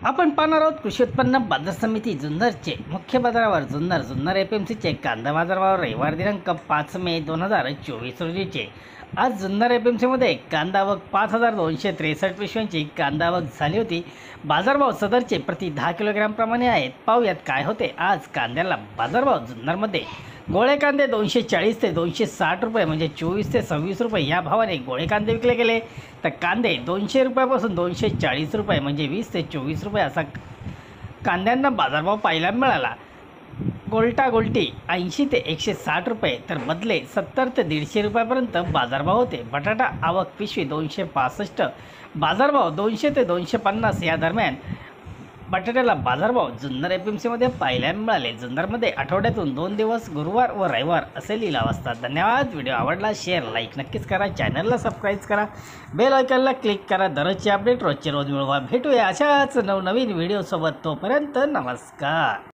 आपण पाहणार आहोत कृषी उत्पन्न बाजार समिती जुन्नरचे मुख्य बाजारावर जुन्नर एपीएमसीचे कांदा बाजारभाव रविवार दिनांक 5 मे 2024 रोजीचे। आज जुन्नर एपीएमसीमध्ये कांदा आवक 5263 पिशव्यांची कांदा आवक झाली होती। बाजारभाव सदरचे प्रति 10 किलोग्राम प्रमाणे आहेत। पाहूयात काय होते आज कांद्याला बाजारभाव। जुन्नरमध्ये गोळे कांदे 240 ते 260 रुपये म्हणजे 24 ते 26 रुपये या भावाने गोळे कांदे विकले गेले, तर कांदे 200 रुपयापासून 240 रुपये म्हणजे 20 ते 24 रुपये असा कांद्यांना बाजारभाव पाहायला मिळाला। गोल्टा गोल्टी 80 ते 160 रुपये तर बदले 70 ते 150 रुपयापर्यंत बाजारभाव होते। बटाटा आवक पिशवी 265, बाजारभाव 200 ते 250 या दरम्यान बटाट्याला बाजारभाव जुन्नर एपीएमसीमध्ये पाहायला मिळाले। जुन्नरमध्ये आठवड्यातून 2 दिवस गुरुवार व रविवार असे लिलाव असतात। धन्यवाद। व्हिडिओ आवडला शेअर लाईक नक्कीच करा, चॅनलला सबस्क्राईब करा, बेल आयकॉनला क्लिक करा। दररोजचे अपडेट रोजचे रोज मिळवा। भेटूया अशाच नवनवीन व्हिडिओसोबत, तोपर्यंत नमस्कार।